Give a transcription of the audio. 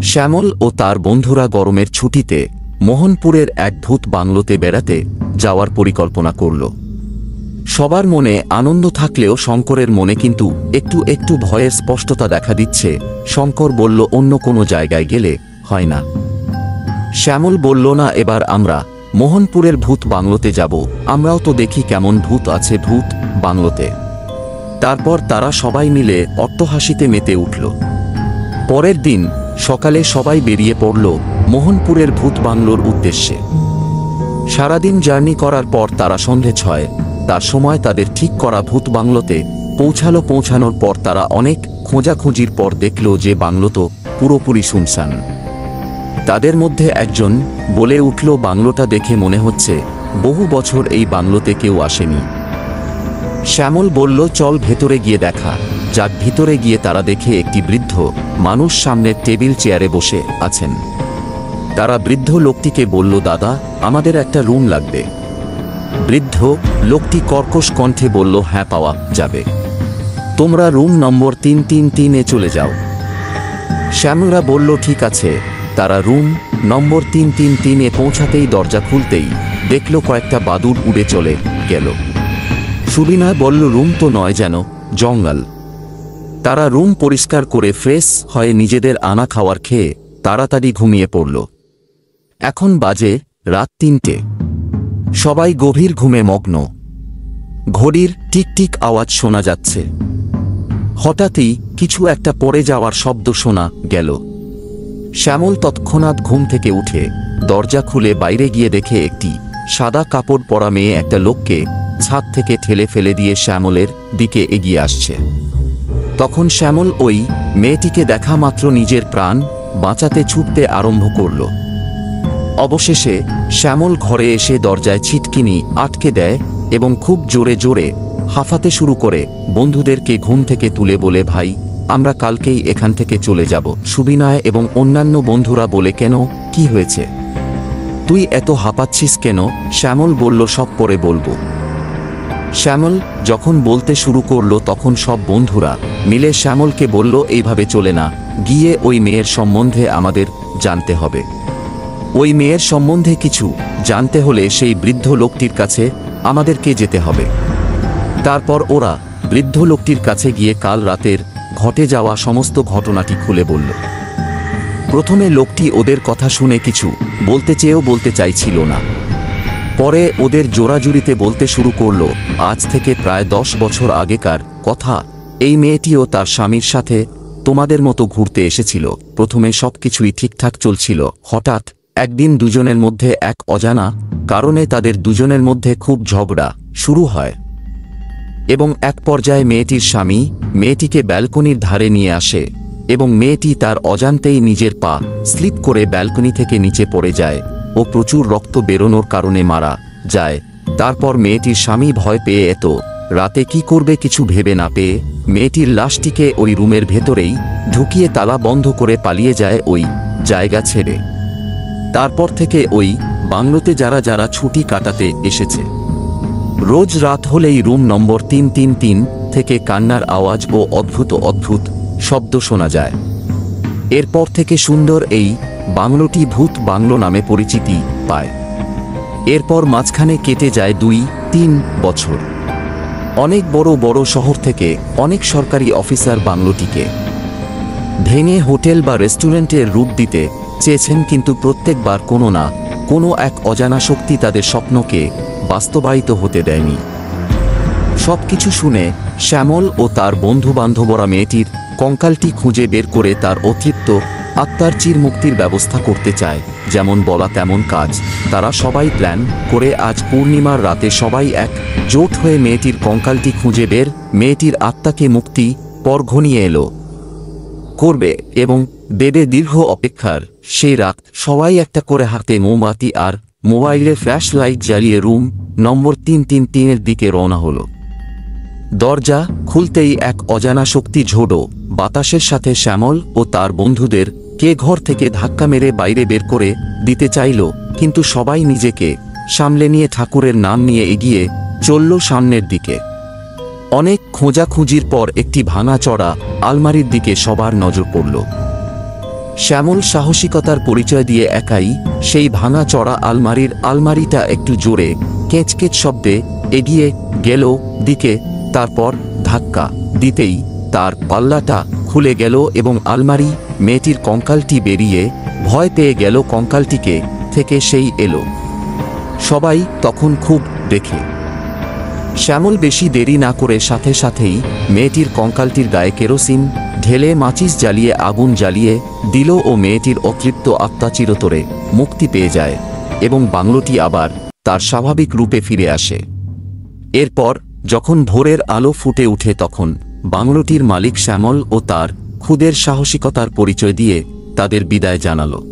শ্যামল ও তার বন্ধুরা গরমের ছুটিতে মোহনপুরের এক ভূত বাংলোতে বেড়াতে যাওয়ার পরিকল্পনা করল। সবার মনে আনন্দ থাকলেও শঙ্করের মনে কিন্তু একটু একটু ভয়ের স্পষ্টতা দেখা দিচ্ছে। শঙ্কর বলল, অন্য কোনো জায়গায় গেলে হয় না? শ্যামল বলল, না, এবার আমরা মোহনপুরের ভূত বাংলোতে যাব, আমরাও তো দেখি কেমন ভূত আছে ভূত বাংলোতে। তারপর তারা সবাই মিলে অট্টহাসিতে মেতে উঠল। পরের দিন সকালে সবাই বেরিয়ে পড়ল মোহনপুরের ভূত বাংলোর উদ্দেশ্যে। সারাদিন জার্নি করার পর তারা সন্ধে 6টার সময় তাদের ঠিক করা ভূত বাংলোতে পৌঁছানোর পর তারা অনেক খোঁজাখুঁজির পর দেখল যে বাংলো তো পুরোপুরি শুনশান। তাদের মধ্যে একজন বলে উঠল, বাংলোটা দেখে মনে হচ্ছে বহু বছর এই বাংলোতে কেউ আসেনি। শ্যামল বলল, চল ভেতরে গিয়ে দেখা যাক। ভিতরে গিয়ে তারা দেখে একটি বৃদ্ধ মানুষ সামনের টেবিল চেয়ারে বসে আছেন। তারা বৃদ্ধ লোকটিকে বলল, দাদা, আমাদের একটা রুম লাগবে। বৃদ্ধ লোকটি কর্কশ কণ্ঠে বলল, হ্যাঁ, পাওয়া যাবে, তোমরা রুম নম্বর 333-এ চলে যাও। শ্যামলরা বলল, ঠিক আছে। তারা রুম নম্বর 333-এ পৌঁছাতেই দরজা খুলতেই দেখল কয়েকটা বাদুড় উড়ে চলে গেল। সুবিনয় বলল, রুম তো নয়, যেন জঙ্গল। তারা রুম পরিষ্কার করে ফ্রেশ হয়ে নিজেদের আনা খাবার খেয়ে তাড়াতাড়ি ঘুমিয়ে পড়ল। এখন বাজে রাত 3টে। সবাই গভীর ঘুমে মগ্ন। ঘড়ির টিকটিক আওয়াজ শোনা যাচ্ছে। হঠাৎই কিছু একটা পড়ে যাওয়ার শব্দ শোনা গেল। শ্যামল তৎক্ষণাৎ ঘুম থেকে উঠে দরজা খুলে বাইরে গিয়ে দেখে একটি সাদা কাপড় পরা মেয়ে একটা লোককে ছাদ থেকে ঠেলে ফেলে দিয়ে শ্যামলের দিকে এগিয়ে আসছে। তখন শ্যামল ওই মেয়েটিকে দেখা মাত্র নিজের প্রাণ বাঁচাতে ছুটতে আরম্ভ করল। অবশেষে শ্যামল ঘরে এসে দরজায় ছিটকিনি আটকে দেয় এবং খুব জোরে জোরে হাঁফাতে শুরু করে বন্ধুদেরকে ঘুম থেকে তুলে বলে, ভাই, আমরা কালকেই এখান থেকে চলে যাব। সুবিনয় এবং অন্যান্য বন্ধুরা বলে, কেন, কি হয়েছে? তুই এত হাঁপাচ্ছিস কেন? শ্যামল বলল, সব পরে বলবো। শ্যামল যখন বলতে শুরু করল তখন সব বন্ধুরা মিলে শ্যামলকে বলল, এইভাবে চলে না, গিয়ে ওই মেয়ের সম্বন্ধে আমাদের জানতে হবে। ওই মেয়ের সম্বন্ধে কিছু জানতে হলে সেই বৃদ্ধ লোকটির কাছে আমাদেরকে যেতে হবে। তারপর ওরা বৃদ্ধ লোকটির কাছে গিয়ে কাল রাতের ঘটে যাওয়া সমস্ত ঘটনাটি খুলে বলল। প্রথমে লোকটি ওদের কথা শুনে কিছু বলতে চেয়েও বলতে চাইছিল না। পরে ওদের জোরাজুরিতে বলতে শুরু করল, আজ থেকে প্রায় 10 বছর আগেকার কথা। এই মেয়েটিও তার স্বামীর সাথে তোমাদের মতো ঘুরতে এসেছিল। প্রথমে সবকিছুই ঠিকঠাক চলছিল। হঠাৎ একদিন দুজনের মধ্যে এক অজানা কারণে তাদের দুজনের মধ্যে খুব ঝগড়া শুরু হয় এবং এক পর্যায়ে মেয়েটির স্বামী মেয়েটিকে ব্যালকনির ধারে নিয়ে আসে এবং মেয়েটি তার অজান্তেই নিজের পা স্লিপ করে ব্যালকনি থেকে নিচে পড়ে যায় ও প্রচুর রক্ত বেরোনোর কারণে মারা যায়। তারপর মেয়েটির স্বামী ভয় পেয়ে এত রাতে কি করবে কিছু ভেবে না পেয়ে মেয়েটির লাশটিকে ওই রুমের ভেতরেই ঢুকিয়ে তালা বন্ধ করে পালিয়ে যায় ওই জায়গা ছেড়ে। তারপর থেকে ওই বাংলোতে যারা যারা ছুটি কাটাতে এসেছে রোজ রাত হলেই রুম নম্বর 333 থেকে কান্নার আওয়াজ ও অদ্ভুত অদ্ভুত শব্দ শোনা যায়। এরপর থেকে সুন্দর এই বাংলোটি ভূত বাংলো নামে পরিচিতি পায়। এরপর মাঝখানে কেটে যায় 2-3 বছর। অনেক বড় বড় শহর থেকে অনেক সরকারি অফিসার বাংলোটিকে ভেঙে হোটেল বা রেস্টুরেন্টের রূপ দিতে চেয়েছেন, কিন্তু প্রত্যেকবার কোনো না কোনো এক অজানা শক্তি তাদের স্বপ্নকে বাস্তবায়িত হতে দেয়নি। সবকিছু শুনে শ্যামল ও তার বন্ধুবান্ধবরা মেয়েটির কঙ্কালটি খুঁজে বের করে তার অতৃপ্ত আত্মার চিরমুক্তির ব্যবস্থা করতে চায়। যেমন বলা তেমন কাজ। তারা সবাই প্ল্যান করে আজ পূর্ণিমার রাতে সবাই এক জোট হয়ে মেয়েটির কঙ্কালটি খুঁজে বের মেয়েটির আত্মাকে মুক্তি পর ঘনিয়ে এলো করবে এবং দেবে দীর্ঘ অপেক্ষার সেই রাত। সবাই একটা করে হাতে মোমবাতি আর মোবাইলে ফ্ল্যাশ লাইট জ্বালিয়ে রুম নম্বর 333-এর দিকে রওনা হলো। দরজা খুলতেই এক অজানা শক্তি ঝোড়ো বাতাসের সাথে শ্যামল ও তার বন্ধুদের কে ঘর থেকে ধাক্কা মেরে বাইরে বের করে দিতে চাইল, কিন্তু সবাই নিজেকে সামলে নিয়ে ঠাকুরের নাম নিয়ে এগিয়ে চলল সামনের দিকে। অনেক খোঁজাখুঁজির পর একটি ভাঙা চড়া আলমারির দিকে সবার নজর পড়ল। শ্যামল সাহসিকতার পরিচয় দিয়ে একাই সেই ভাঙা চড়া আলমারিটা একটু জোরে কেঁচকেচ শব্দে এগিয়ে গেল দিকে। তারপর ধাক্কা দিতেই তার পাল্লাটা খুলে গেল এবং মেয়েটির কঙ্কালটি বেরিয়ে ভয় পেয়ে গেল কঙ্কালটিকে থেকে সেই এলো। সবাই তখন খুব দেখে। শ্যামল বেশি দেরি না করে সাথে সাথেই মেয়েটির কঙ্কালটির গায়ে কেরোসিন ঢেলে মাচিস জ্বালিয়ে আগুন জ্বালিয়ে দিল ও মেয়েটির অতৃপ্ত আত্মা চিরতরে মুক্তি পেয়ে যায় এবং বাংলোটি আবার তার স্বাভাবিক রূপে ফিরে আসে। এরপর যখন ভোরের আলো ফুটে ওঠে তখন বাংলোটির মালিক শ্যামল ও তার খুদের সাহসিকতার পরিচয় দিয়ে তাদের বিদায় জানালো।